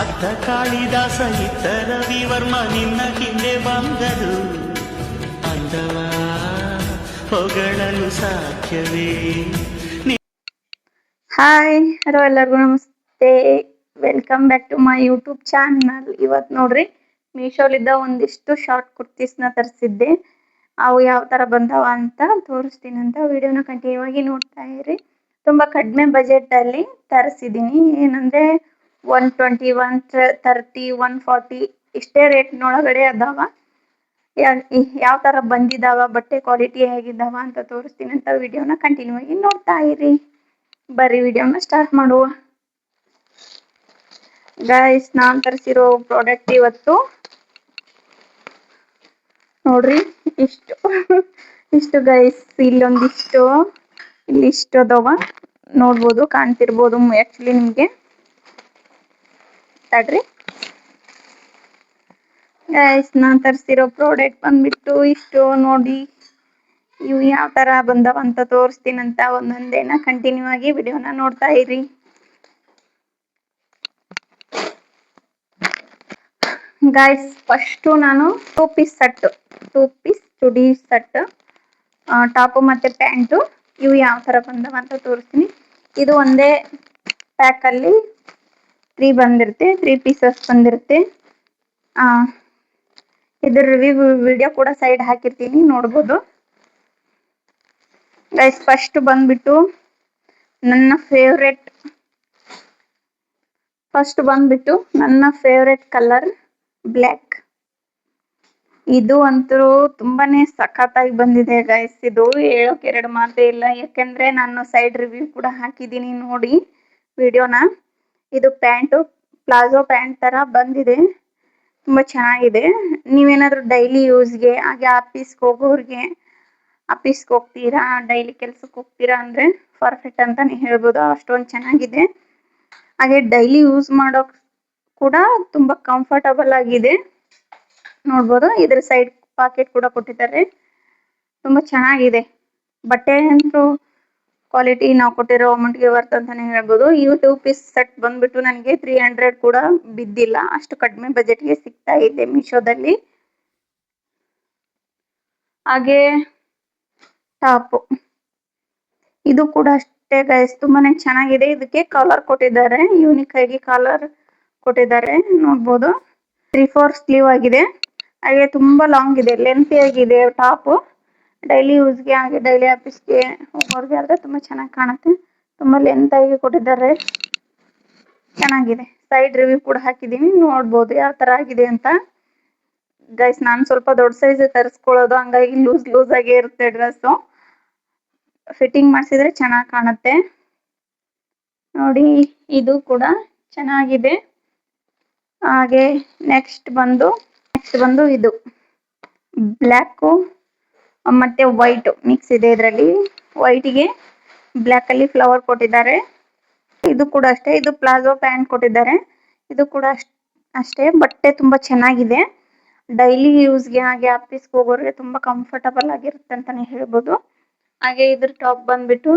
ಅತ್ತ ಕಾಳಿದಾಸ ಇತ್ತ ರವಿವರ್ಮ ನಿನ್ನ ಹಿಂದೆ ಬಂದರು ಅಂದವ ಹೊಗಳಲು ಸಾಧ್ಯವೇ. ಹಾಯ್ ಹಲೋ ಎಲ್ಲರಿಗೂ ನಮಸ್ತೆ, welcome back to my YouTube channel. ಇವತ್ತು ನೋಡ್ರಿ ಮೀಶೋಲಿದ್ದ ಒಂದಿಷ್ಟು ಶಾರ್ಟ್ ಕುರ್ತೀಸ್ನ ತರಿಸಿದ್ದೆ. ಅವು ಯಾವ ಥರ ಬಂದವ ಅಂತ ತೋರಿಸ್ತೀನಿ ಅಂತ ವಿಡಿಯೋನ ಕಂಟಿನ್ಯೂ ಆಗಿ ನೋಡ್ತಾ ಇರಿ. ತುಂಬ ಕಡಿಮೆ ಬಜೆಟಲ್ಲಿ ತರಿಸಿದ್ದೀನಿ. ಏನಂದರೆ 120, 130, 140 ಇಷ್ಟೇ ರೇಟ್ನೊಳಗಡೆ ಅದಾವ. ಯಾವ ಥರ ಬಂದಿದ್ದಾವ, ಬಟ್ಟೆ ಕ್ವಾಲಿಟಿ ಹೇಗಿದ್ದಾವ ಅಂತ ತೋರಿಸ್ತೀನಿ ಅಂತ ವಿಡಿಯೋನ ಕಂಟಿನ್ಯೂ ಆಗಿ ನೋಡ್ತಾ ಇರಿ. ಬರ್ರಿ ವಿಡಿಯೋನ ಸ್ಟಾರ್ಟ್ ಮಾಡುವ. ಗೈಸ್, ನಾನು ತರಿಸಿರೋ ಪ್ರಾಡಕ್ಟ್ ಇವತ್ತು ನೋಡ್ರಿ ಇಷ್ಟು ಗೈಸ್. ಇಲ್ಲೊಂದಿಷ್ಟು, ಇಲ್ಲಿ ಇಷ್ಟು ಅದಾವ ನೋಡ್ಬೋದು, ಕಾಣ್ತಿರ್ಬೋದು ಆ್ಯಕ್ಚುಲಿ ನಿಮಗೆ. ತಡ್ರಿ ಗೈಸ್, ನಾನು ತರಿಸಿರೋ ಪ್ರಾಡಕ್ಟ್ ಬಂದ್ಬಿಟ್ಟು ಇಷ್ಟು ನೋಡಿ. ಇವು ಯಾವ ಥರ ಬಂದವ ಅಂತ ತೋರಿಸ್ತೀನಂತ ಒಂದೊಂದೇನ ಕಂಟಿನ್ಯೂ ಆಗಿ ವಿಡಿಯೋನ ನೋಡ್ತಾ ಇರಿ. ಗೈಸ್, ಫಸ್ಟು ನಾನು ಟೂ ಪೀಸ್ ಚುಡಿ ಸೆಟ್, ಟಾಪು ಮತ್ತು ಪ್ಯಾಂಟು ಇವು ಯಾವ ಥರ ಬಂದವ ಅಂತ ತೋರಿಸ್ತೀನಿ. ಇದು ಒಂದೇ ಪ್ಯಾಕಲ್ಲಿ 3 ಬಂದಿರುತ್ತೆ, 3 ಪೀಸಸ್ ಬಂದಿರುತ್ತೆ. ಇದ್ರ ರಿವ್ಯೂ ವಿಡಿಯೋ ಕೂಡ ಸೈಡ್ ಹಾಕಿರ್ತೀನಿ, ನೋಡ್ಬೋದು. ಗೈಸ್, ಫಸ್ಟ್ ಬಂದ್ಬಿಟ್ಟು ನನ್ನ ಫೇವ್ರೆಟ್ ಕಲರ್ ಬ್ಲ್ಯಾಕ್. ಇದು ಅಂತೂ ತುಂಬಾನೇ ಸಖತ್ತಾಗಿ ಬಂದಿದೆ ಗೈಸ್. ಇದು ಹೇಳೋಕೆ ಎರಡು ಮಾತೇ ಇಲ್ಲ, ಯಾಕೆಂದ್ರೆ ನಾನು ಸೈಡ್ ರಿವ್ಯೂ ಕೂಡ ಹಾಕಿದ್ದೀನಿ ನೋಡಿ ವಿಡಿಯೋನ. ಇದು ಪ್ಯಾಂಟು ಪ್ಲಾಜೋ ಪ್ಯಾಂಟ್ ತರ ಬಂದಿದೆ, ತುಂಬಾ ಚೆನ್ನಾಗಿದೆ. ನೀವೇನಾದ್ರೂ ಡೈಲಿ ಯೂಸ್ಗೆ, ಹಾಗೆ ಆಫೀಸ್ಗೆ ಹೋಗ್ತೀರಾ, ಡೈಲಿ ಕೆಲ್ಸಕ್ಕೆ ಹೋಗ್ತೀರಾ ಅಂದ್ರೆ ಪರ್ಫೆಕ್ಟ್ ಅಂತಾನೆ ಹೇಳ್ಬೋದು, ಅಷ್ಟೊಂದು ಚೆನ್ನಾಗಿದೆ. ಹಾಗೆ ಡೈಲಿ ಯೂಸ್ ಮಾಡೋಕ್ ಕೂಡ ತುಂಬಾ ಕಂಫರ್ಟಬಲ್ ಆಗಿದೆ, ನೋಡ್ಬೋದು. ಇದ್ರ ಸೈಡ್ ಪಾಕೆಟ್ ಕೂಡ ಕೊಟ್ಟಿದ್ದಾರೆ, ತುಂಬಾ ಚೆನ್ನಾಗಿದೆ. ಬಟ್ಟೆ ಅಂತೂ ಕ್ವಾಲಿಟಿ ನಾವು ಕೊಟ್ಟಿರೋ ಅಮೌಂಟ್ಗೆ ವರ್ತ್ ಅಂತಾನೆ ಹೇಳ್ಬೋದು. ಈ 2 ಪೀಸ್ ಸೆಟ್ ಬಂದ್ಬಿಟ್ಟು ನನಗೆ 300 ಕೂಡ ಬಿದ್ದಿಲ್ಲ, ಅಷ್ಟು ಕಡಿಮೆ ಬಜೆಟ್ಗೆ ಸಿಗ್ತಾ ಇದೆ ಮೀಶೋದಲ್ಲಿ. ಹಾಗೆ ಟಾಪ್, ಇದು ಕೂಡ ಅಷ್ಟೇ ಗೈಸ್, ತುಂಬಾನೇ ಚೆನ್ನಾಗಿದೆ. ಇದಕ್ಕೆ ಕಾಲರ್ ಕೊಟ್ಟಿದ್ದಾರೆ, ಯೂನಿಕ್ ಆಗಿ ಕಾಲರ್ ಕೊಟ್ಟಿದ್ದಾರೆ, ನೋಡ್ಬೋದು. 3/4 ಸ್ಲೀವ್ ಆಗಿದೆ, ಹಾಗೆ ತುಂಬಾ ಲಾಂಗ್ ಇದೆ, ಲೆಂತಿ ಆಗಿದೆ ಟಾಪ್. ಡೈಲಿ ಯೂಸ್ಗೆ, ಹಾಗೆ ಡೈಲಿ ಆಫೀಸ್ಗೆ ಹೋಗೋರ್ಗೆ ಆದ್ರೆ ತುಂಬಾ ಚೆನ್ನಾಗಿ ಕಾಣುತ್ತೆ. ತುಂಬಾ ಲೆಂತ್ ಆಗಿ ಕೊಟ್ಟಿದ್ದಾರೆ, ಚೆನ್ನಾಗಿದೆ. ಸೈಡ್ ರಿವ್ಯೂ ಕೂಡ ಹಾಕಿದೀನಿ, ನೋಡ್ಬೋದು ಯಾವ ತರ ಆಗಿದೆ ಅಂತ. ಗೈಸ್, ನಾನು ಸ್ವಲ್ಪ ದೊಡ್ಡ ಸೈಜ್ ತರಿಸ್ಕೊಳ್ಳೋದು, ಹಂಗಾಗಿ ಲೂಸ್ ಆಗಿ ಇರುತ್ತೆ ಡ್ರೆಸ್ಸು. ಫಿಟ್ಟಿಂಗ್ ಮಾಡಿಸಿದ್ರೆ ಚೆನ್ನಾಗಿ ಕಾಣುತ್ತೆ ನೋಡಿ. ಇದು ಕೂಡ ಚೆನ್ನಾಗಿದೆ. ಹಾಗೆ ನೆಕ್ಸ್ಟ್ ಬಂದು ಇದು ಬ್ಲ್ಯಾಕ್ ಮತ್ತೆ ವೈಟ್ ಮಿಕ್ಸ್ ಇದೆ. ಇದರಲ್ಲಿ ವೈಟ್ಗೆ ಬ್ಲ್ಯಾಕ್ ಅಲ್ಲಿ ಫ್ಲವರ್ ಕೊಟ್ಟಿದ್ದಾರೆ. ಇದು ಕೂಡ ಅಷ್ಟೇ, ಇದು ಪ್ಲಾಜೋ ಪ್ಯಾಂಟ್ ಕೊಟ್ಟಿದ್ದಾರೆ. ಇದು ಕೂಡ ಅಷ್ಟೇ, ಬಟ್ಟೆ ತುಂಬಾ ಚೆನ್ನಾಗಿದೆ. ಡೈಲಿ ಯೂಸ್ಗೆ, ಹಾಗೆ ಆಫೀಸ್ಗೆ ಹೋಗೋರಿಗೆ ತುಂಬಾ ಕಂಫರ್ಟಬಲ್ ಆಗಿರುತ್ತೆ ಅಂತಾನೆ ಹೇಳ್ಬೋದು. ಹಾಗೆ ಇದ್ರ ಟಾಪ್ ಬಂದ್ಬಿಟ್ಟು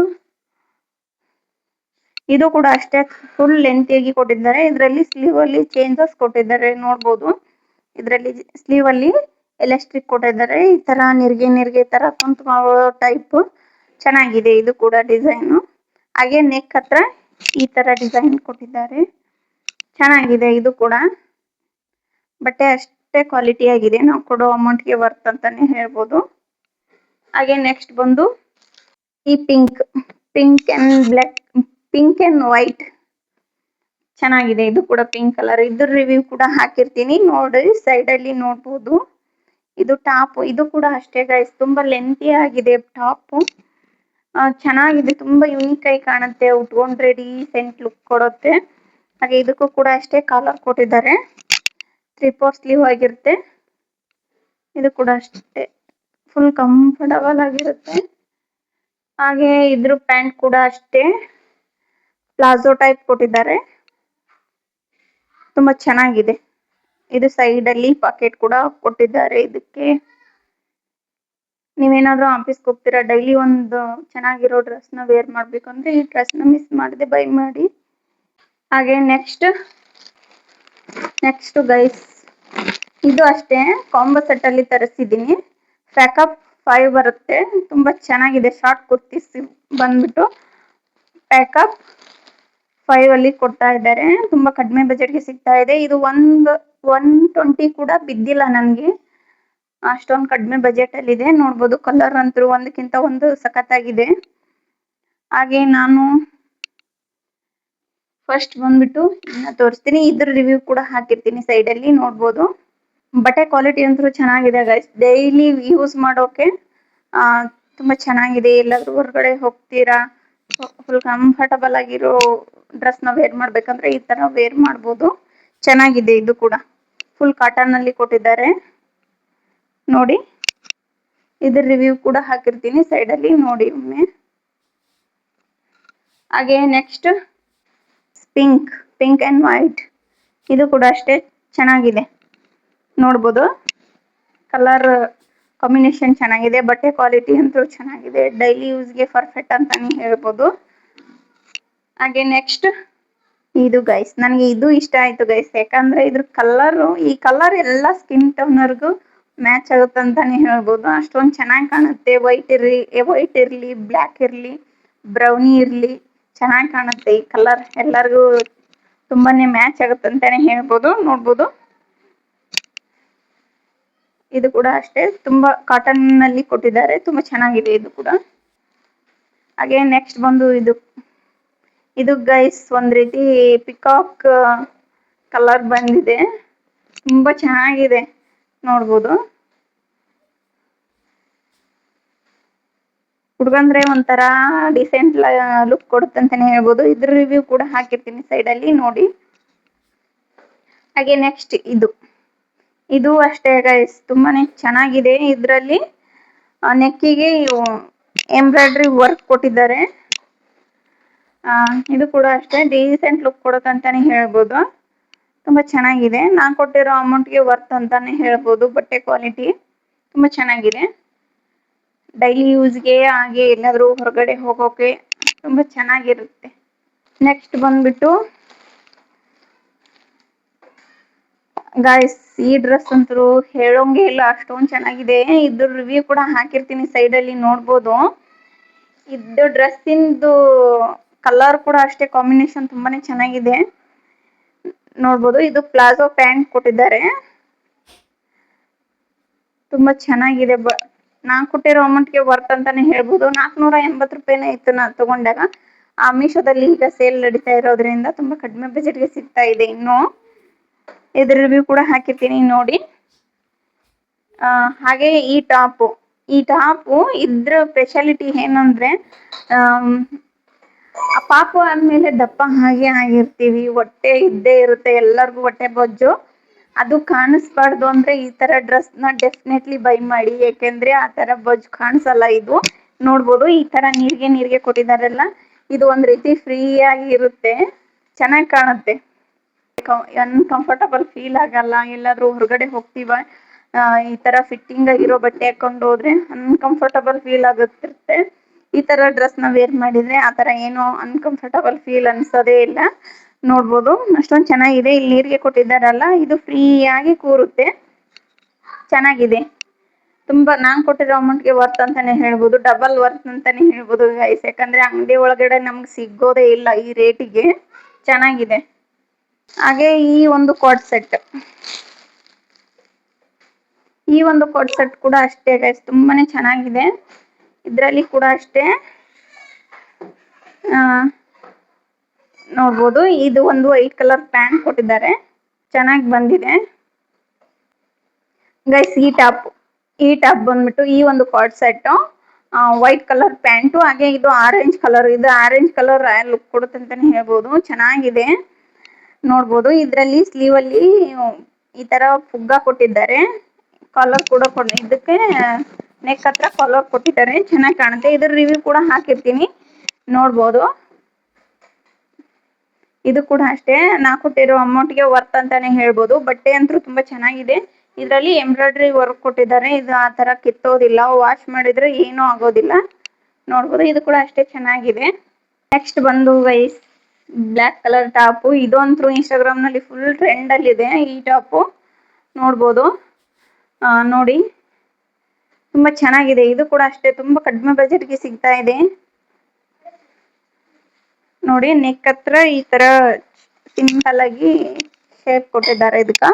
ಇದು ಕೂಡ ಅಷ್ಟೇ, ಫುಲ್ ಲೆಂತಿಯಾಗಿ ಕೊಟ್ಟಿದ್ದಾರೆ. ಇದರಲ್ಲಿ ಸ್ಲೀವ್ ಅಲ್ಲಿ ಚೇಂಜಸ್ ಕೊಟ್ಟಿದ್ದಾರೆ, ನೋಡ್ಬೋದು. ಇದರಲ್ಲಿ ಸ್ಲೀವ್ ಅಲ್ಲಿ ಎಲಾಸ್ಟಿಕ್ ಕೊಟ್ಟಿದ್ದಾರೆ, ಈ ತರ ನಿರ್ಗೆ ತರ ಕುಂತ್ಕೊಳ್ಳೋ ಟೈಪ್. ಚೆನ್ನಾಗಿದೆ ಇದು ಕೂಡ ಡಿಸೈನು. ಹಾಗೆ ನೆಕ್ ಹತ್ರ ಈ ತರ ಡಿಸೈನ್ ಕೊಟ್ಟಿದ್ದಾರೆ, ಚೆನ್ನಾಗಿದೆ ಇದು ಕೂಡ. ಬಟ್ಟೆ ಅಷ್ಟೇ ಕ್ವಾಲಿಟಿ ಆಗಿದೆ, ನಾವು ಕೊಡೋ ಅಮೌಂಟ್ಗೆ ವರ್ತ್ ಅಂತಾನೆ ಹೇಳ್ಬೋದು. ಹಾಗೆ ನೆಕ್ಸ್ಟ್ ಬಂದು ಈ ಪಿಂಕ್ ಅಂಡ್ ವೈಟ್ ಚೆನ್ನಾಗಿದೆ. ಇದು ಕೂಡ ಪಿಂಕ್ ಕಲರ್. ಇದ್ರ ರಿವ್ಯೂ ಕೂಡ ಹಾಕಿರ್ತೀನಿ, ನೋಡಿ ಸೈಡ್ ಅಲ್ಲಿ ನೋಡ್ಬೋದು. ಇದು ಟಾಪ್, ಇದು ಕೂಡ ಅಷ್ಟೇ ಗೈಸ್, ತುಂಬಾ ಲೆಂತಿ ಆಗಿದೆ ಟಾಪ್. ಚೆನ್ನಾಗಿದೆ, ತುಂಬಾ ಯೂನಿಕ್ ಆಗಿ ಕಾಣುತ್ತೆ, ಉಟ್ಕೊಂಡ್ರೆ ಡೀಸೆಂಟ್ ಲುಕ್ ಕೊಡುತ್ತೆ. ಹಾಗೆ ಇದಕ್ಕೂ ಕೂಡ ಅಷ್ಟೇ ಕಾಲರ್ ಕೊಟ್ಟಿದ್ದಾರೆ, 3/4 ಸ್ಲೀವ್ ಆಗಿರುತ್ತೆ. ಇದು ಕೂಡ ಅಷ್ಟೇ, ಫುಲ್ ಕಂಫರ್ಟಬಲ್ ಆಗಿರುತ್ತೆ. ಹಾಗೆ ಇದ್ರ ಪ್ಯಾಂಟ್ ಕೂಡ ಅಷ್ಟೇ, ಪ್ಲಾಜೋ ಟೈಪ್ ಕೊಟ್ಟಿದ್ದಾರೆ, ತುಂಬಾ ಚೆನ್ನಾಗಿದೆ. ಇದು ಸೈಡ್ ಅಲ್ಲಿ ಪಾಕೆಟ್ ಕೂಡ ಕೊಟ್ಟಿದ್ದಾರೆ. ಇದಕ್ಕೆ ನೀವೇನಾದ್ರೂ ಆಫೀಸ್ಗೆ ಹೋಗ್ತೀರಾ, ಡೈಲಿ ಒಂದು ಚೆನ್ನಾಗಿರೋ ಡ್ರೆಸ್ನ ವೇರ್ ಮಾಡ್ಬೇಕಂದ್ರೆ ಈ ಡ್ರೆಸ್ನ ಮಿಸ್ ಮಾಡದೆ ಬೈ ಮಾಡಿ. ಹಾಗೆ ನೆಕ್ಸ್ಟ್ ನೆಕ್ಸ್ಟ್ ಗೈಸ್, ಇದು ಅಷ್ಟೇ ಕಾಂಬೋ ಸೆಟ್ ಅಲ್ಲಿ ತರಿಸಿದ್ದೀನಿ. ಪ್ಯಾಕಪ್ 5 ಬರುತ್ತೆ, ತುಂಬಾ ಚೆನ್ನಾಗಿದೆ. ಶಾರ್ಟ್ ಕುರ್ತೀಸ್ ಬಂದ್ಬಿಟ್ಟು ಪ್ಯಾಕಪ್ 5 ಅಲ್ಲಿ ಕೊಡ್ತಾ ಇದ್ದಾರೆ. ತುಂಬಾ ಕಡಿಮೆ ಬಜೆಟ್ಗೆ ಸಿಗ್ತಾ ಇದೆ. ಇದು 120 ಕೂಡ ಬಿದ್ದಿಲ್ಲ ನನಗೆ, ಅಷ್ಟೊಂದು ಕಡಿಮೆ ಬಜೆಟ್ ಅಲ್ಲಿ ಇದೆ. ನೋಡ್ಬೋದು ಕಲರ್ ಅಂತೂ ಒಂದಕ್ಕಿಂತ ಒಂದು ಸಖತ್ತಾಗಿದೆ. ಹಾಗೆ ನಾನು ಫಸ್ಟ್ ಬಂದ್ಬಿಟ್ಟು ಇನ್ನ ತೋರಿಸ್ತೀನಿ, ಇದ್ರ ರಿವ್ಯೂ ಕೂಡ ಹಾಕಿರ್ತೀನಿ ಸೈಡ್ ಅಲ್ಲಿ, ನೋಡ್ಬೋದು. ಬಟ್ಟೆ ಕ್ವಾಲಿಟಿ ಅಂತೂ ಚೆನ್ನಾಗಿದೆ ಗೈಸ್, ಡೈಲಿ ಯೂಸ್ ಮಾಡೋಕೆ ತುಂಬಾ ಚೆನ್ನಾಗಿದೆ. ಎಲ್ಲಾದ್ರೂ ಹೊರಗಡೆ ಹೋಗ್ತೀರಾ, ಫುಲ್ ಕಂಫರ್ಟಬಲ್ ಆಗಿರೋ ಡ್ರೆಸ್ ನ ವೇರ್ ಮಾಡ್ಬೇಕಂದ್ರೆ ಈ ತರ ವೇರ್ ಮಾಡ್ಬೋದು. ಚೆನ್ನಾಗಿದೆ. ಇದು ಕೂಡ ಫುಲ್ ಕಾಟನ್ ಅಲ್ಲಿ ಕೊಟ್ಟಿದ್ದಾರೆ ನೋಡಿ. ಇದ್ರ ರಿವ್ಯೂ ಕೂಡ ಹಾಕಿರ್ತೀನಿ ಸೈಡ್ ಅಲ್ಲಿ, ನೋಡಿ ಒಮ್ಮೆ. ಹಾಗೆ ನೆಕ್ಸ್ಟ್ ಪಿಂಕ್ ಅಂಡ್ ವೈಟ್, ಇದು ಕೂಡ ಅಷ್ಟೇ ಚೆನ್ನಾಗಿದೆ. ನೋಡ್ಬೋದು ಕಲರ್ ಕಾಂಬಿನೇಷನ್ ಚೆನ್ನಾಗಿದೆ. ಬಟ್ಟೆ ಕ್ವಾಲಿಟಿ ಅಂತೂ ಚೆನ್ನಾಗಿದೆ, ಡೈಲಿ ಯೂಸ್ಗೆ ಪರ್ಫೆಕ್ಟ್ ಅಂತಾನೆ ಹೇಳ್ಬೋದು. ಹಾಗೆ ನೆಕ್ಸ್ಟ್ ಇದು ಗೈಸ್, ನನಗೆ ಇದು ಇಷ್ಟ ಆಯ್ತು ಗೈಸ್, ಯಾಕಂದ್ರೆ ಇದ್ರ ಈ ಕಲರ್ ಎಲ್ಲ ಸ್ಕಿನ್ ಟೋನರ್ಗೂ ಮ್ಯಾಚ್ ಆಗುತ್ತೆ ಅಂತಾನೆ ಹೇಳ್ಬೋದು. ಅಷ್ಟೊಂದು ಚೆನ್ನಾಗಿ ಕಾಣುತ್ತೆ. ವೈಟ್ ಇರ್ಲಿ ಬ್ಲ್ಯಾಕ್ ಇರ್ಲಿ ಬ್ರೌನಿ ಇರ್ಲಿ ಚೆನ್ನಾಗಿ ಕಾಣುತ್ತೆ. ಈ ಕಲರ್ ಎಲ್ಲರಿಗೂ ತುಂಬಾನೇ ಮ್ಯಾಚ್ ಆಗುತ್ತೆ ಅಂತಾನೆ ಹೇಳ್ಬೋದು. ನೋಡ್ಬೋದು ಇದು ಕೂಡ ಅಷ್ಟೇ ತುಂಬಾ ಕಾಟನ್ ನಲ್ಲಿ ಕೊಟ್ಟಿದ್ದಾರೆ, ತುಂಬಾ ಚೆನ್ನಾಗಿದೆ ಇದು ಕೂಡ. ಹಾಗೆ ನೆಕ್ಸ್ಟ್ ಬಂದು ಇದು ಗೈಸ್ ಒಂದ್ ರೀತಿ ಪಿಕಾಕ್ ಕಲರ್ ಬಂದಿದೆ, ತುಂಬಾ ಚೆನ್ನಾಗಿದೆ. ನೋಡ್ಬೋದು ಹುಡುಗಂದ್ರೆ ಒಂಥರ ಡಿಸೆಂಟ್ ಲುಕ್ ಕೊಡುತ್ತೆ ಅಂತಾನೆ ಹೇಳ್ಬೋದು. ಇದ್ರ ರಿವ್ಯೂ ಕೂಡ ಹಾಕಿರ್ತೀನಿ ಸೈಡ್ ಅಲ್ಲಿ, ನೋಡಿ. ಹಾಗೆ ನೆಕ್ಸ್ಟ್ ಇದು ಅಷ್ಟೇ ಗೈಸ್, ತುಂಬಾನೇ ಚೆನ್ನಾಗಿದೆ. ಇದರಲ್ಲಿ ನೆಕ್ಕಿಗೆ ಎಂಬ್ರಾಯ್ಡ್ರಿ ವರ್ಕ್ ಕೊಟ್ಟಿದ್ದಾರೆ. ಇದು ಕೂಡ ಅಷ್ಟೇ ಡೀಸೆಂಟ್ ಲುಕ್ ಕೊಡುತ್ತೆ ಅಂತಾನೆ ಹೇಳ್ಬೋದು. ತುಂಬಾ ಚೆನ್ನಾಗಿದೆ. ನಾನ್ ಕೊಟ್ಟಿರೋ ಅಮೌಂಟ್ಗೆ ವರ್ತ್ ಅಂತಾನೆ ಹೇಳ್ಬೋದು. ಬಟ್ಟೆ ಕ್ವಾಲಿಟಿ ತುಂಬಾ ಚೆನ್ನಾಗಿದೆ. ಡೈಲಿ ಯೂಸ್ಗೆ ಹಾಗೆ ಎಲ್ಲಾದ್ರೂ ಹೊರಗಡೆ ಹೋಗೋಕೆ ತುಂಬಾ ಚೆನ್ನಾಗಿರುತ್ತೆ. ನೆಕ್ಸ್ಟ್ ಬಂದ್ಬಿಟ್ಟು ಗಾಯ್ಸ್, ಈ ಡ್ರೆಸ್ ಅಂತೂ ಹೇಳೋಂಗೆ ಇಲ್ಲ, ಅಷ್ಟೊಂದು ಚೆನ್ನಾಗಿದೆ. ಇದ್ರ ರಿವ್ಯೂ ಕೂಡ ಹಾಕಿರ್ತೀನಿ ಸೈಡ್ ಅಲ್ಲಿ, ನೋಡ್ಬೋದು. ಇದು ಡ್ರೆಸ್ಸಿಂದು ಕಲರ್ ಕೂಡ ಅಷ್ಟೇ ಕಾಂಬಿನೇಷನ್ ತುಂಬಾನೇ ಚೆನ್ನಾಗಿದೆ. ನೋಡ್ಬೋದು ಇದು ಪ್ಲಾಜೋ ಪ್ಯಾಂಟ್ ಕೊಟ್ಟಿದ್ದಾರೆ, ತುಂಬಾ ಚೆನ್ನಾಗಿದೆ. ನಾನ್ ಕೊಟ್ಟಿರೋ ಅಮೌಂಟ್ಗೆ ವರ್ತ್ ಅಂತಾನೆ ಹೇಳ್ಬೋದು. 480 ರೂಪಾಯಿನೇ ಇತ್ತು ನಾನು ತಗೊಂಡಾಗ. ಮೀಶೋದಲ್ಲಿ ಈಗ ಸೇಲ್ ನಡೀತಾ ಇರೋದ್ರಿಂದ ತುಂಬಾ ಕಡಿಮೆ ಬಜೆಟ್ಗೆ ಸಿಗ್ತಾ ಇದೆ. ಇನ್ನು ಇದ್ರ ರಿವ್ಯೂ ಕೂಡ ಹಾಕಿರ್ತೀನಿ ನೋಡಿ. ಹಾಗೆ ಈ ಟಾಪು ಇದ್ರ ಸ್ಪೆಷಾಲಿಟಿ ಏನಂದ್ರೆ ಪಾಪು ಆದ್ಮೇಲೆ ದಪ್ಪ ಹಾಗೆ ಆಗಿರ್ತೀವಿ, ಹೊಟ್ಟೆ ಇದ್ದೇ ಇರುತ್ತೆ, ಎಲ್ಲರಿಗೂ ಹೊಟ್ಟೆ ಬೊಜ್ಜು. ಅದು ಕಾಣಿಸ್ಬಾರ್ದು ಅಂದ್ರೆ ಈ ತರ ಡ್ರೆಸ್ ನ ಡೆಫಿನೆಟ್ಲಿ ಬೈ ಮಾಡಿ, ಯಾಕೆಂದ್ರೆ ಆ ತರ ಬೊಜ್ಜು ಕಾಣಿಸಲ್ಲ. ಇದು ನೋಡ್ಬೋದು ಈ ತರ ನೀರ್ಗೆ ಕೊಟ್ಟಿದಾರಲ್ಲ, ಇದು ಒಂದ್ ರೀತಿ ಫ್ರೀ ಆಗಿ ಇರುತ್ತೆ, ಚೆನ್ನಾಗಿ ಕಾಣುತ್ತೆ. ಅನ್ಕಂಫರ್ಟಬಲ್ ಫೀಲ್ ಆಗಲ್ಲ. ಎಲ್ಲಾದ್ರೂ ಹೊರಗಡೆ ಹೋಗ್ತೀವ ಈ ತರ ಫಿಟ್ಟಿಂಗ್ ಆಗಿರೋ ಬಟ್ಟೆ ಹಾಕೊಂಡು ಹೋದ್ರೆ ಅನ್ಕಂಫರ್ಟಬಲ್ ಫೀಲ್ ಆಗುತ್ತಿರುತ್ತೆ. ಈ ತರ ಡ್ರೆಸ್ ನ ವೇರ್ ಮಾಡಿದ್ರೆ ಆ ತರ ಏನೋ ಅನ್ಕಂಫರ್ಟಬಲ್ ಫೀಲ್ ಅನ್ಸೋದೇ ಇಲ್ಲ. ನೋಡ್ಬೋದು ಅಷ್ಟೊಂದು ಚೆನ್ನಾಗಿದೆ. ಇಲ್ಲಿ ನೀರಿಗೆ ಕೊಟ್ಟಿದ್ದಾರಲ್ಲ, ಇದು ಫ್ರೀ ಆಗಿ ಕೂರುತ್ತೆ, ಚೆನ್ನಾಗಿದೆ. ತುಂಬಾ ನಾನ್ ಕೊಟ್ಟಿರೋ ಅಮೌಂಟ್ಗೆ ವರ್ತ್ ಅಂತಾನೆ ಹೇಳ್ಬೋದು, ಡಬಲ್ ವರ್ತ್ ಅಂತಾನೆ ಹೇಳ್ಬೋದು ಗೈಸ್. ಯಾಕಂದ್ರೆ ಅಂಗಡಿ ಒಳಗಡೆ ನಮ್ಗೆ ಸಿಗೋದೇ ಇಲ್ಲ ಈ ರೇಟಿಗೆ, ಚೆನ್ನಾಗಿದೆ. ಹಾಗೆ ಈ ಒಂದು ಕೋಟ್ ಸೆಟ್ ಕೂಡ ಅಷ್ಟೇ ಗೈಸ್, ತುಂಬಾನೇ ಚೆನ್ನಾಗಿದೆ. ಇದರಲ್ಲಿ ಕೂಡ ಅಷ್ಟೇ ನೋಡ್ಬೋದು, ಇದು ಒಂದು ವೈಟ್ ಕಲರ್ ಪ್ಯಾಂಟ್ ಕೊಟ್ಟಿದ್ದಾರೆ, ಚೆನ್ನಾಗಿ ಬಂದಿದೆ ಗೈಸ್. ಈ ಟಾಪ್ ಬಂದ್ಬಿಟ್ಟು ಈ ಒಂದು coat set white colour pant, ಹಾಗೆ ಇದು ಆರೆಂಜ್ ಕಲರ್ ರಾಯಲ್ ಲುಕ್ ಕೊಡುತ್ತೆ ಅಂತಾನೆ ಹೇಳ್ಬೋದು, ಚೆನ್ನಾಗಿದೆ. ನೋಡ್ಬೋದು ಇದರಲ್ಲಿ ಸ್ಲೀವ್ ಅಲ್ಲಿ ಈ ತರ ಫುಗ್ಗ ಕೊಟ್ಟಿದ್ದಾರೆ, ಕಾಲರ್ ಕೂಡ ಇದಕ್ಕೆ ನೆಕ್ ಹತ್ರ ಕಾಲರ್ ಕೊಟ್ಟಿದ್ದಾರೆ, ಚೆನ್ನಾಗಿ ಕಾಣುತ್ತೆ. ಇದ್ರ ರಿವ್ಯೂ ಕೂಡ ಹಾಕಿರ್ತೀನಿ, ನೋಡ್ಬೋದು. ಇದು ಕೂಡ ಅಷ್ಟೇ ನಾ ಕೊಟ್ಟಿರೋ ಅಮೌಂಟ್ಗೆ ವರ್ತ್ ಅಂತಾನೆ ಹೇಳ್ಬೋದು. ಬಟ್ಟೆ ಅಂತೂ ತುಂಬಾ ಚೆನ್ನಾಗಿದೆ. ಇದರಲ್ಲಿ ಎಂಬ್ರಾಯ್ಡ್ರಿ ವರ್ಕ್ ಕೊಟ್ಟಿದ್ದಾರೆ, ಇದು ಆ ತರ ಕಿತ್ತೋದಿಲ್ಲ, ವಾಶ್ ಮಾಡಿದ್ರೆ ಏನೂ ಆಗೋದಿಲ್ಲ. ನೋಡ್ಬೋದು ಇದು ಕೂಡ ಅಷ್ಟೇ ಚೆನ್ನಾಗಿದೆ. ನೆಕ್ಸ್ಟ್ ಬಂದು ಗೈಸ್ ಬ್ಲ್ಯಾಕ್ ಕಲರ್ ಟಾಪು. ಇದಂತೂ ಇನ್ಸ್ಟಾಗ್ರಾಮ್ ನಲ್ಲಿ ಫುಲ್ ಟ್ರೆಂಡ್ ಅಲ್ಲಿ ಇದೆ ಈ ಟಾಪು. ನೋಡ್ಬೋದು. ನೋಡಿ ತುಂಬಾ ಚೆನ್ನಾಗಿದೆ. ಇದು ಕೂಡ ಅಷ್ಟೇ ತುಂಬಾ ಕಡಿಮೆ ಬಜೆಟ್ಗೆ ಸಿಗ್ತಾ ಇದೆ. ನೋಡಿ ನೆಕ್ ಹತ್ರ ಈ ತರ ಸಿಂಪಲ್ ಆಗಿ ಶೇಪ್ ಕೊಟ್ಟಿದ್ದಾರೆ ಇದಕ್ಕ.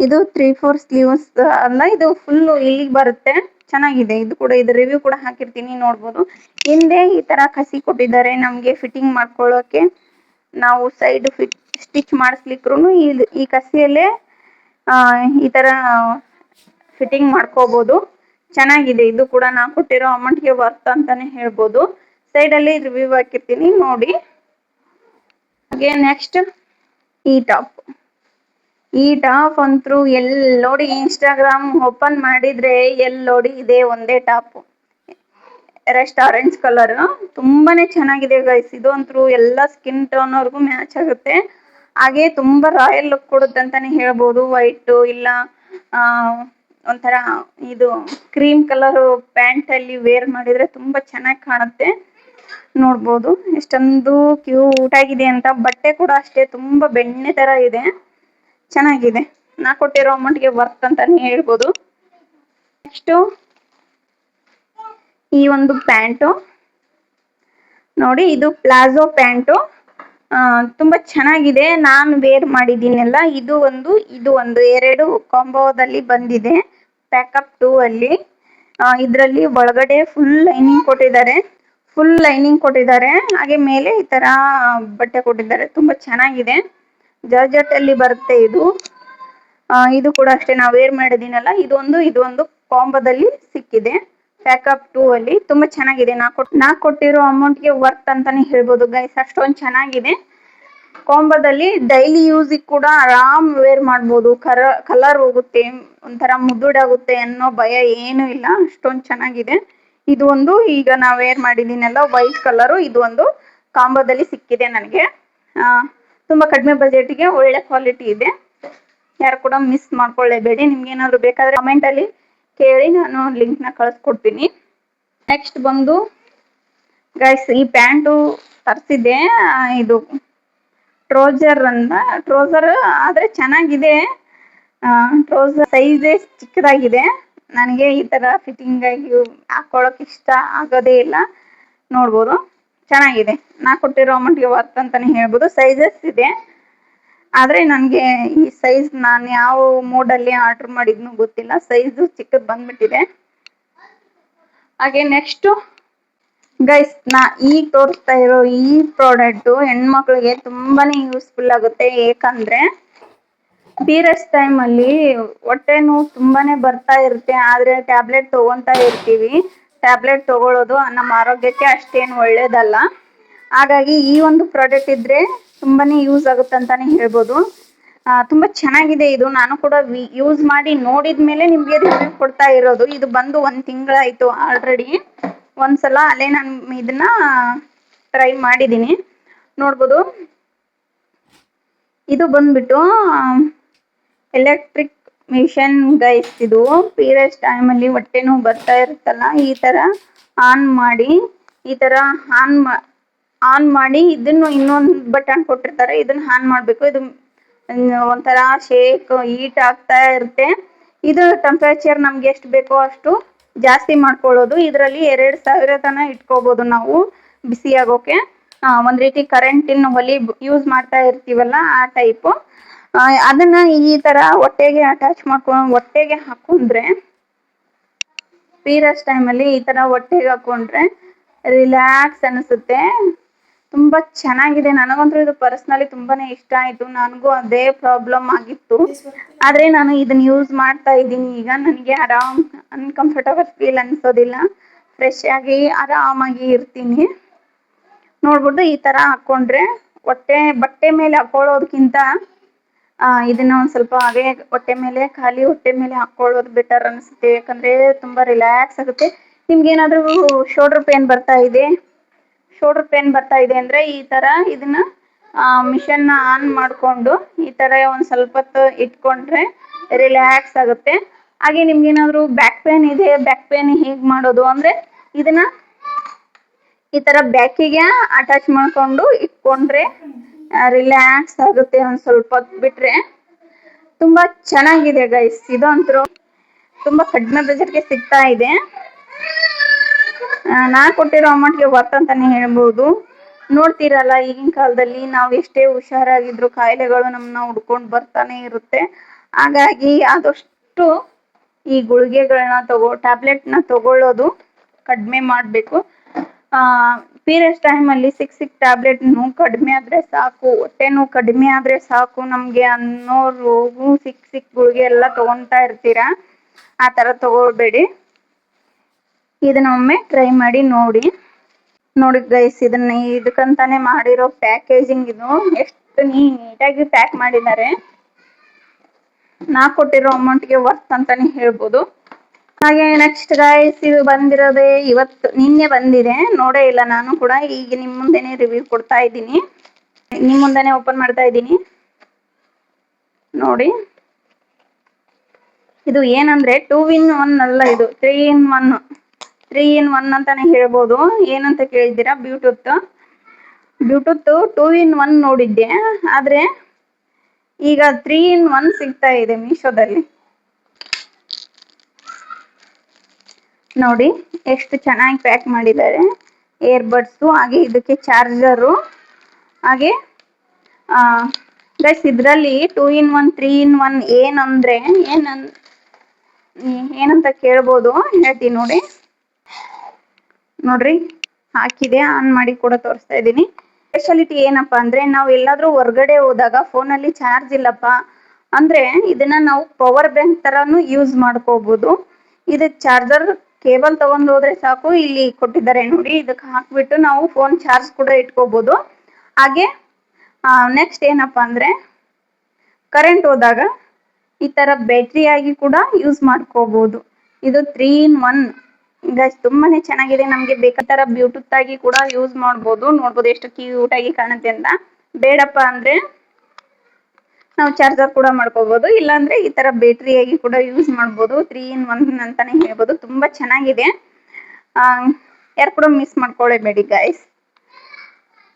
ಇದು 3/4 ಸ್ಲೀವ್ಸ್ ಅಲ್ಲ, ಇದು ಫುಲ್ ಇಲ್ಲಿಗೆ ಬರುತ್ತೆ. ಚೆನ್ನಾಗಿದೆ. ಇದು ಕೂಡ ಇದು ರಿವ್ಯೂ ಕೂಡ ಹಾಕಿರ್ತೀನಿ, ನೋಡ್ಬೋದು. ಹಿಂದೆ ಈ ತರ ಕಸಿ ಕೊಟ್ಟಿದ್ದಾರೆ ನಮ್ಗೆ ಫಿಟ್ಟಿಂಗ್ ಮಾಡ್ಕೊಳ್ಳೋಕೆ. ನಾವು ಸೈಡ್ ಸ್ಟಿಚ್ ಮಾಡಿಸ್ಲಿಕ್ರು ಈ ಕಸಿಯಲ್ಲೇ ಈ ತರ ಫಿಟ್ಟಿಂಗ್ ಮಾಡ್ಕೋಬಹುದು. ಚೆನ್ನಾಗಿದೆ. ಇದು ಕೂಡ ನಾ ಕೊಟ್ಟಿರೋ ಅಮೌಂಟ್ಗೆ ವರ್ತ್ ಅಂತಾನೆ ಹೇಳ್ಬೋದು. ಸೈಡ್ ಅಲ್ಲಿ ರಿವ್ಯೂ ಹಾಕಿರ್ತೀನಿ, ನೋಡಿ. ಹಾಗೆ ನೆಕ್ಸ್ಟ್ ಈ ಟಾಪ್. ಈ ಟಾಪ್ ಅಂತೂ ನೋಡಿ ಇನ್ಸ್ಟಾಗ್ರಾಮ್ ಓಪನ್ ಮಾಡಿದ್ರೆ ನೋಡಿ ಇದೇ ಒಂದೇ ಟಾಪ್. ಆರೆಂಜ್ ಕಲರ್ ತುಂಬಾನೇ ಚೆನ್ನಾಗಿದೆ ಗೈಸ್. ಇದು ಅಂತೂ ಎಲ್ಲಾ ಸ್ಕಿನ್ ಟೋನ್ ಅವ್ರಿಗೂ ಮ್ಯಾಚ್ ಆಗುತ್ತೆ. ಹಾಗೆ ತುಂಬಾ ರಾಯಲ್ ಲುಕ್ ಕೊಡುತ್ತೆ ಅಂತಾನೆ ಹೇಳ್ಬೋದು. ವೈಟ್ ಇಲ್ಲ ಒಂಥರ ಇದು ಕ್ರೀಮ್ ಕಲರ್ ಪ್ಯಾಂಟ್ ಅಲ್ಲಿ ವೇರ್ ಮಾಡಿದ್ರೆ ತುಂಬಾ ಚೆನ್ನಾಗಿ ಕಾಣುತ್ತೆ. ನೋಡ್ಬೋದು ಎಷ್ಟೊಂದು ಕ್ಯೂಟ್ ಆಗಿದೆ ಅಂತ. ಬಟ್ಟೆ ಕೂಡ ಅಷ್ಟೇ ತುಂಬಾ ಬೆಣ್ಣೆ ತರ ಇದೆ. ಚೆನ್ನಾಗಿದೆ. ನಾ ಕೊಟ್ಟಿರೋ ಅಮೌಂಟ್ಗೆ ವರ್ತ್ ಅಂತಾನೆ ಹೇಳ್ಬೋದು. ನೆಕ್ಸ್ಟ್ ಈ ಒಂದು ಪ್ಯಾಂಟು ನೋಡಿ, ಇದು ಪ್ಲಾಜೋ ಪ್ಯಾಂಟು. ತುಂಬಾ ಚೆನ್ನಾಗಿದೆ. ನಾನು ವೇರ್ ಮಾಡಿದ್ದೀನಲ್ಲ, ಇದು ಒಂದು ಎರಡು ಕಾಂಬೋದಲ್ಲಿ ಬಂದಿದೆ. ಪ್ಯಾಕಪ್ 2 ಅಲ್ಲಿ ಇದರಲ್ಲಿ ಒಳಗಡೆ ಫುಲ್ ಲೈನಿಂಗ್ ಕೊಟ್ಟಿದ್ದಾರೆ. ಹಾಗೆ ಮೇಲೆ ಈ ತರ ಬಟ್ಟೆ ಕೊಟ್ಟಿದ್ದಾರೆ. ತುಂಬಾ ಚೆನ್ನಾಗಿದೆ. ಜಾರ್ಜೆಟ್ ಅಲ್ಲಿ ಬರುತ್ತೆ ಇದು. ಇದು ಕೂಡ ಅಷ್ಟೇ ನಾವು ವೇರ್ ಮಾಡಿದ್ದೀನಲ್ಲ, ಇದೊಂದು ಕಾಂಬೋದಲ್ಲಿ ಸಿಕ್ಕಿದೆ. ಪ್ಯಾಕಪ್ 2 ಅಲ್ಲಿ ತುಂಬಾ ಚೆನ್ನಾಗಿದೆ. ನಾ ಕೊಟ್ಟಿರೋ ಅಮೌಂಟ್ಗೆ ವರ್ತ್ ಅಂತಾನೆ ಹೇಳ್ಬೋದು ಗೈಸ್. ಅಷ್ಟೊಂದು ಚೆನ್ನಾಗಿದೆ. ಕಾಂಬೋದಲ್ಲಿ ಡೈಲಿ ಯೂಸ್ ಕೂಡ ಆರಾಮ್ ವೇರ್ ಮಾಡ್ಬೋದು. ಕಲರ್ ಹೋಗುತ್ತೆ, ಒಂಥರ ಮುದ್ದುಡಾಗುತ್ತೆ ಅನ್ನೋ ಭಯ ಏನು ಇಲ್ಲ. ಅಷ್ಟೊಂದು ಚೆನ್ನಾಗಿದೆ. ಇದು ಒಂದು ಈಗ ನಾ ವೇರ್ ಮಾಡಿದ್ದೀನಲ್ಲ ವೈಟ್ ಕಲರ್, ಇದು ಒಂದು ಕಾಂಬೋದಲ್ಲಿ ಸಿಕ್ಕಿದೆ ನನಗೆ. ತುಂಬಾ ಕಡಿಮೆ ಬಜೆಟ್ಗೆ ಒಳ್ಳೆ ಕ್ವಾಲಿಟಿ ಇದೆ. ಯಾರು ಕೂಡ ಮಿಸ್ ಮಾಡ್ಕೊಳ್ಳೇಬೇಡಿ. ನಿಮ್ಗೆ ಏನಾದ್ರು ಬೇಕಾದ್ರೆ ಕಮೆಂಟ್ ಅಲ್ಲಿ ಕೇಳಿ, ನಾನು ಲಿಂಕ್ ನ ಕಳಿಸ್ಕೊಡ್ತೀನಿ. ನೆಕ್ಸ್ಟ್ ಬಂದು ಗೈಸ್, ಈ ಪ್ಯಾಂಟು ತರಿಸಿದ್ದೆ. ಇದು ಟ್ರೋಸರ್ ಆದ್ರೆ ಚೆನ್ನಾಗಿದೆ. ಟ್ರೋಸರ್ ಸೈಜ್ ಚಿಕ್ಕದಾಗಿದೆ. ನನಗೆ ಈ ತರ ಫಿಟ್ಟಿಂಗ್ ಆಗಿ ಹಾಕೊಳ್ಳೋಕೆ ಇಷ್ಟ ಆಗೋದೇ ಇಲ್ಲ. ನೋಡ್ಬೋದು ಚೆನ್ನಾಗಿದೆ. ನಾ ಕೊಟ್ಟಿರೋ ಅಮೌಂಟ್ಗೆ ವರ್ತ್ ಅಂತಾನೆ ಹೇಳ್ಬೋದು. ಸೈಜಸ್ ಇದೆ, ಆದ್ರೆ ನನಗೆ ಈ ಸೈಜ್ ನಾನು ಯಾವ ಮೋಡಲ್ಲಿ ಆರ್ಡರ್ ಮಾಡಿದ್ನು ಗೊತ್ತಿಲ್ಲ. ಸೈಜ್ ಚಿಕ್ಕದ್ ಬಂದ್ಬಿಟ್ಟಿದೆ. ಹಾಗೆ ನೆಕ್ಸ್ಟ್ ಗೈಸ್, ನಾ ಈಗ ತೋರಿಸ್ತಾ ಇರೋ ಈ ಪ್ರಾಡಕ್ಟ್ ಹೆಣ್ಮಕ್ಳಿಗೆ ತುಂಬಾನೇ ಯೂಸ್ಫುಲ್ ಆಗುತ್ತೆ. ಏಕಂದ್ರೆ ಪೀರಿಯಡ್ಸ್ ಟೈಮ್ ಅಲ್ಲಿ ಹೊಟ್ಟೆ ನೋವು ತುಂಬಾನೇ ಬರ್ತಾ ಇರುತ್ತೆ. ಆದ್ರೆ ಟ್ಯಾಬ್ಲೆಟ್ ತಗೊಂತಾ ಇರ್ತೀವಿ. ಟ್ಯಾಬ್ಲೆಟ್ ತಗೊಳ್ಳೋದು ನಮ್ಮ ಆರೋಗ್ಯಕ್ಕೆ ಅಷ್ಟೇನು ಒಳ್ಳೇದಲ್ಲ. ಹಾಗಾಗಿ ಈ ಒಂದು ಪ್ರಾಡಕ್ಟ್ ಇದ್ರೆ ತುಂಬಾನೇ ಯೂಸ್ ಆಗುತ್ತೆ ಅಂತಾನೆ ಹೇಳ್ಬೋದು. ತುಂಬಾ ಚೆನ್ನಾಗಿದೆ ಇದು. ನಾನು ಕೂಡ ಯೂಸ್ ಮಾಡಿ ನೋಡಿದ್ಮೇಲೆ ನಿಮ್ಗೆ ರಿವ್ಯೂ ಕೊಡ್ತಾ ಇರೋದು. ಇದು ಬಂದು 1 ತಿಂಗಳಾಯ್ತು ಆಲ್ರೆಡಿ. ಒಂದ್ಸಲ ಅಲ್ಲೇ ನಾನು ಇದನ್ನ ಟ್ರೈ ಮಾಡಿದ್ದೀನಿ, ನೋಡ್ಬೋದು. ಇದು ಬಂದ್ಬಿಟ್ಟು ಎಲೆಕ್ಟ್ರಿಕ್ ಮಿಷನ್ ಗೈಸ್. ಇದು ಪೀರಿಯಡ್ಸ್ ಟೈಮ್ ಅಲ್ಲಿ ಹೊಟ್ಟೆ ನೋವು ಬರ್ತಾ ಇರುತ್ತಲ್ಲ, ಈ ತರ ಆನ್ ಮಾಡಿ, ಈ ತರ ಆನ್ ಮಾಡಿ ಇದನ್ನು ಇನ್ನೊಂದು ಬಟನ್ ಕೊಟ್ಟಿರ್ತಾರೆ, ಇದನ್ನ ಆನ್ ಮಾಡ್ಬೇಕು. ಇದು ಒಂಥರ ಶೇಕ್ ಹೀಟ್ ಆಗ್ತಾ ಇರುತ್ತೆ. ಇದು ಟೆಂಪರೇಚರ್ ನಮ್ಗೆ ಎಷ್ಟು ಬೇಕೋ ಅಷ್ಟು ಜಾಸ್ತಿ ಮಾಡ್ಕೊಳ್ಳೋದು. ಇದರಲ್ಲಿ 2000 ತನ ಇಟ್ಕೋಬಹುದು ನಾವು ಬಿಸಿ ಆಗೋಕೆ. ಒಂದ್ ರೀತಿ ಕರೆಂಟಿನ ಒಲಿ ಯೂಸ್ ಮಾಡ್ತಾ ಇರ್ತೀವಲ್ಲ, ಆ ಟೈಪ್. ಅದನ್ನ ಈ ತರ ಹೊಟ್ಟೆಗೆ ಅಟ್ಯಾಚ್ ಮಾಡ್ಕೊಂಡು ಹೊಟ್ಟೆಗೆ ಹಾಕೊಂಡ್ರೆ, ಪೀರಿಯಡ್ಸ್ ಟೈಮ್ ಅಲ್ಲಿ ಈ ತರ ಹೊಟ್ಟೆಗೆ ಹಾಕೊಂಡ್ರೆ ರಿಲ್ಯಾಕ್ಸ್ ಅನಿಸುತ್ತೆ. ತುಂಬಾ ಚೆನ್ನಾಗಿದೆ. ನನಗಂತೂ ಇದು ಪರ್ಸನಲಿ ತುಂಬಾನೇ ಇಷ್ಟ ಆಯ್ತು. ನನಗೂ ಅದೇ ಪ್ರಾಬ್ಲಮ್ ಆಗಿತ್ತು, ಆದ್ರೆ ನಾನು ಇದನ್ನ ಯೂಸ್ ಮಾಡ್ತಾ ಇದ್ದೀನಿ ಈಗ. ನನಗೆ ಆರಾಮ್ ಅನ್ಕಂಫರ್ಟಬಲ್ ಫೀಲ್ ಅನ್ಸೋದಿಲ್ಲ. ಫ್ರೆಶ್ ಆಗಿ ಆರಾಮಾಗಿ ಇರ್ತೀನಿ. ನೋಡ್ಬಿಟ್ಟು ಈ ತರ ಹಾಕೊಂಡ್ರೆ ಬಟ್ಟೆ ಮೇಲೆ ಹಾಕೊಳ್ಳೋದಕ್ಕಿಂತ ಇದನ್ನ ಒಂದ್ ಸ್ವಲ್ಪ ಹಾಗೆ ಖಾಲಿ ಹೊಟ್ಟೆ ಮೇಲೆ ಹಾಕೊಳ್ಳೋದು ಬೆಟರ್ ಅನ್ಸುತ್ತೆ. ಯಾಕಂದ್ರೆ ತುಂಬಾ ರಿಲ್ಯಾಕ್ಸ್ ಆಗುತ್ತೆ. ನಿಮ್ಗೆ ಏನಾದ್ರು ಶೋಲ್ಡರ್ ಪೇನ್ ಬರ್ತಾ ಇದೆ ಅಂದ್ರೆ ಈ ತರ ಇದನ್ನ ಮಿಷನ್ ಆನ್ ಮಾಡ್ಕೊಂಡು ಈ ತರ ಒಂದ್ ಸ್ವಲ್ಪ ಹೊತ್ತು ಇಟ್ಕೊಂಡ್ರೆ ರಿಲ್ಯಾಕ್ಸ್ ಆಗುತ್ತೆ. ಹಾಗೆ ನಿಮ್ಗೆ ಏನಾದ್ರು ಬ್ಯಾಕ್ ಪೇನ್ ಇದೆ, ಬ್ಯಾಕ್ ಪೇನ್ ಹೇಗ್ ಮಾಡೋದು ಅಂದ್ರೆ ಇದನ್ನ ಈ ತರ ಬ್ಯಾಕಿಗೆ ಅಟ್ಯಾಚ್ ಮಾಡ್ಕೊಂಡು ಇಟ್ಕೊಂಡ್ರೆ ರಿಲ್ಯಾಕ್ಸ್ ಆಗುತ್ತೆ. ಒಂದ್ ಸ್ವಲ್ಪ ಹೊತ್ತು ಬಿಟ್ರೆ ತುಂಬಾ ಚೆನ್ನಾಗಿದೆ ಗೈಸ್. ಇದಂತೂ ತುಂಬಾ ಕಡಿಮೆ ಬಜೆಟ್ಗೆ ಸಿಗ್ತಾ ಇದೆ. ನಾ ಕೊಟ್ಟಿರೋ ಅಮೌಂಟ್ಗೆ ವರ್ತ್ ಅಂತಾನೆ ಹೇಳ್ಬೋದು. ನೋಡ್ತೀರಲ್ಲ, ಈಗಿನ ಕಾಲದಲ್ಲಿ ನಾವು ಎಷ್ಟೇ ಹುಷಾರಾಗಿದ್ರು ಕಾಯಿಲೆಗಳು ನಮ್ಮನ್ನ ಹುಡ್ಕೊಂಡು ಬರ್ತಾನೆ ಇರುತ್ತೆ. ಹಾಗಾಗಿ ಆದಷ್ಟು ಈ ಗುಳಿಗೆಗಳನ್ನ ಟ್ಯಾಬ್ಲೆಟ್ನ ತಗೊಳ್ಳೋದು ಕಡಿಮೆ ಮಾಡಬೇಕು. ಪೀರಿಯಡ್ಸ್ ಟೈಮಲ್ಲಿ ಸಿಕ್ ಟ್ಯಾಬ್ಲೆಟ್ ಕಡಿಮೆ ಆದ್ರೆ ಸಾಕು, ಹೊಟ್ಟೆ ನೋವು ಕಡಿಮೆ ಆದ್ರೆ ಸಾಕು ನಮ್ಗೆ ಅನ್ನೋರು ಸಿಕ್ ಗುಳಿಗೆ ಎಲ್ಲ ತಗೊಂತಾ ಇರ್ತೀರಾ. ಆ ತರ ತಗೊಳ್ಬೇಡಿ. ಇದನ್ನ ಒಮ್ಮೆ ಟ್ರೈ ಮಾಡಿ ನೋಡಿ. ನೋಡಿ ಗೈಸ್, ಇದಕ್ಕಂತಾನೆ ಮಾಡಿರೋ ಪ್ಯಾಕೇಜಿಂಗ್ ಇದು ಎಷ್ಟು ನೀಟಾಗಿ ಪ್ಯಾಕ್ ಮಾಡಿದ್ದಾರೆ. ನಾ ಕೊಟ್ಟಿರೋ ಅಮೌಂಟ್ಗೆ ವರ್ತ್ ಅಂತಾನೆ ಹೇಳ್ಬೋದು. ಹಾಗೆ ನೆಕ್ಸ್ಟ್ ಗೈಸ್, ಇದು ಬಂದಿರೋದೇ ನಿನ್ನೆ ಬಂದಿದೆ. ನೋಡೇ ಇಲ್ಲ ನಾನು ಕೂಡ. ಈಗ ನಿಮ್ ಮುಂದೆನೆ ರಿವ್ಯೂ ಕೊಡ್ತಾ ಇದ್ದೀನಿ, ನಿಮ್ ಮುಂದೆನೆ ಓಪನ್ ಮಾಡ್ತಾ ಇದ್ದೀನಿ. ನೋಡಿ, ಇದು ಏನಂದ್ರೆ 2 in 1 ಅಲ್ಲ, ಇದು 3 in 1 ಅಂತಾನೆ ಹೇಳ್ಬೋದು. ಏನಂತ ಕೇಳಿದ್ದೀರಾ? ಬ್ಲೂಟೂತ್ 2 in 1 ನೋಡಿದ್ದೆ, ಆದ್ರೆ ಈಗ 3 in 1 ಸಿಗ್ತಾ ಇದೆ ಮೀಶೋದಲ್ಲಿ. ನೋಡಿ ಎಷ್ಟು ಚೆನ್ನಾಗಿ ಪ್ಯಾಕ್ ಮಾಡಿದ್ದಾರೆ. ಏರ್ಬಡ್ಸು, ಹಾಗೆ ಇದಕ್ಕೆ ಚಾರ್ಜರು. ಹಾಗೆ ಗೈಸ್, ಇದರಲ್ಲಿ 2 in 1 3 in 1 ಏನಂದ್ರೆ ಏನಂತ ಕೇಳ್ಬೋದು. ಹೇಳ್ತೀನಿ ನೋಡ್ರಿ, ಹಾಕಿದೆ, ಆನ್ ಮಾಡಿ ಕೂಡ ತೋರಿಸ್ತಾ ಇದ್ದೀನಿ. ಸ್ಪೆಷಾಲಿಟಿ ಏನಪ್ಪಾ ಅಂದ್ರೆ, ನಾವು ಎಲ್ಲಾದ್ರೂ ಹೊರಗಡೆ ಹೋದಾಗ ಫೋನಲ್ಲಿ ಚಾರ್ಜ್ ಇಲ್ಲಪ್ಪ ಅಂದ್ರೆ ಇದನ್ನ ನಾವು ಪವರ್ ಬ್ಯಾಂಕ್ ತರಾನು ಯೂಸ್ ಮಾಡ್ಕೋಬಹುದು. ಇದು ಚಾರ್ಜರ್ ಕೇಬಲ್ ತಗೊಂಡು ಹೋದ್ರೆ ಸಾಕು, ಇಲ್ಲಿ ಕೊಟ್ಟಿದ್ದಾರೆ ನೋಡಿ, ಇದಕ್ಕೆ ಹಾಕ್ಬಿಟ್ಟು ನಾವು ಫೋನ್ ಚಾರ್ಜ್ ಕೂಡ ಇಟ್ಕೋಬಹುದು. ಹಾಗೆ ನೆಕ್ಸ್ಟ್ ಏನಪ್ಪಾ ಅಂದ್ರೆ, ಕರೆಂಟ್ ಹೋದಾಗ ಈ ತರ ಬ್ಯಾಟ್ರಿ ಆಗಿ ಕೂಡ ಯೂಸ್ ಮಾಡ್ಕೋಬಹುದು. ಇದು 3 in 1 ಗೈಸ್, ತುಂಬಾನೇ ಚೆನ್ನಾಗಿದೆ. ನಮ್ಗೆ ಬೇಕಾದ ಬ್ಲೂಟೂತ್ ಆಗಿ ಕೂಡ ಯೂಸ್ ಮಾಡ್ಬೋದು. ನೋಡ್ಬೋದು ಎಷ್ಟು ಕ್ಯೂಟ್ ಆಗಿ ಕಾಣುತ್ತೆ ಅಂತ. ಬೇಡಪ್ಪ ಅಂದ್ರೆ ನಾವು ಚಾರ್ಜರ್ ಕೂಡ ಮಾಡ್ಕೋಬಹುದು, ಇಲ್ಲಾಂದ್ರೆ ಈ ತರ ಬ್ಯಾಟ್ರಿ ಆಗಿ ಕೂಡ ಯೂಸ್ ಮಾಡ್ಬೋದು. 3 in 1 ಅಂತಾನೆ ಹೇಳ್ಬೋದು. ತುಂಬಾ ಚೆನ್ನಾಗಿದೆ. ಯಾರು ಕೂಡ ಮಿಸ್ ಮಾಡ್ಕೊಳ್ಳೇಬೇಡಿ ಗೈಸ್.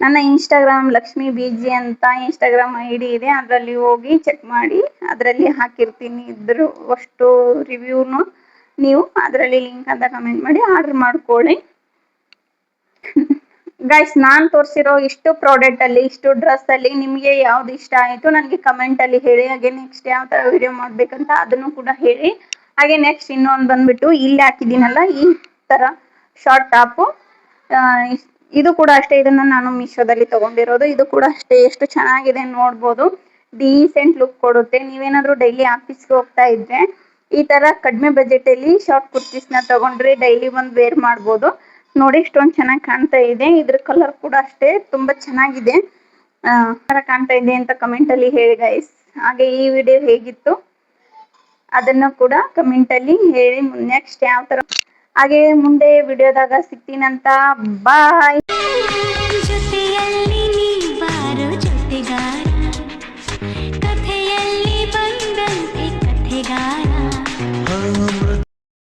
ನನ್ನ ಇನ್ಸ್ಟಾಗ್ರಾಮ್ ಲಕ್ಷ್ಮಿ ಬಿಜಿ ಅಂತ ಇನ್ಸ್ಟಾಗ್ರಾಮ್ ID ಇದೆ, ಅದರಲ್ಲಿ ಹೋಗಿ ಚೆಕ್ ಮಾಡಿ. ಅದರಲ್ಲಿ ಹಾಕಿರ್ತೀನಿ ಇದ್ರ ಅಷ್ಟು ರಿವ್ಯೂನು. ನೀವು ಅದರಲ್ಲಿ ಲಿಂಕ್ ಅಂತ ಕಮೆಂಟ್ ಮಾಡಿ ಆರ್ಡರ್ ಮಾಡ್ಕೊಳ್ಳಿ ಗೈಸ್. ನಾನ್ ತೋರಿಸಿರೋ ಇಷ್ಟು ಪ್ರಾಡಕ್ಟ್ ಅಲ್ಲಿ, ಇಷ್ಟು ಡ್ರೆಸ್ ಅಲ್ಲಿ ನಿಮ್ಗೆ ಯಾವ್ದು ಇಷ್ಟ ಆಯ್ತು ನನಗೆ ಕಮೆಂಟ್ ಅಲ್ಲಿ ಹೇಳಿ. ಹಾಗೆ ನೆಕ್ಸ್ಟ್ ಯಾವ ತರ ವಿಡಿಯೋ ಮಾಡ್ಬೇಕಂತ ಅದನ್ನು ಕೂಡ ಹೇಳಿ. ಹಾಗೆ ನೆಕ್ಸ್ಟ್ ಇನ್ನೊಂದು ಬಂದ್ಬಿಟ್ಟು ಇಲ್ಲಿ ಹಾಕಿದ್ದೀನಲ್ಲ, ಈ ತರ ಶಾರ್ಟ್ ಟಾಪು, ಇದು ಕೂಡ ಅಷ್ಟೇ. ಇದನ್ನ ನಾನು ಮೀಶೋದಲ್ಲಿ ತಗೊಂಡಿರೋದು. ಇದು ಕೂಡ ಅಷ್ಟೇ, ಎಷ್ಟು ಚೆನ್ನಾಗಿದೆ ನೋಡ್ಬೋದು. ಡೀಸೆಂಟ್ ಲುಕ್ ಕೊಡುತ್ತೆ. ನೀವೇನಾದ್ರೂ ಡೈಲಿ ಆಫೀಸ್ಗೆ ಹೋಗ್ತಾ ಇದ್ರೆ ಈ ತರ ಕಡಿಮೆ ಬಜೆಟ್ ಅಲ್ಲಿ ಶಾರ್ಟ್ ಕುರ್ತೀಸ್ ನ ತಗೊಂಡ್ರೆ ಡೈಲಿ ವೇರ್ ಮಾಡ್ಬೋದು. ನೋಡಿ ಇಷ್ಟೊಂದು ಚೆನ್ನಾಗಿ ಕಾಣ್ತಾ ಇದೆ. ಇದ್ರ ಕಲರ್ ಕೂಡ ಅಷ್ಟೇ ತುಂಬಾ ಚೆನ್ನಾಗಿದೆ. ಕಾಣ್ತಾ ಇದೆ ಅಂತ ಕಮೆಂಟ್ ಅಲ್ಲಿ ಹೇಳಿ ಗೈಸ್. ಹಾಗೆ ಈ ವಿಡಿಯೋ ಹೇಗಿತ್ತು ಅದನ್ನು ಕೂಡ ಕಮೆಂಟ್ ಅಲ್ಲಿ ಹೇಳಿ. ನೆಕ್ಸ್ಟ್ ಯಾವ ತರ, ಹಾಗೆ ಮುಂದೆ ವಿಡಿಯೋದಾಗ ಸಿಗ್ತೀನಂತ. ಬಾಯ್.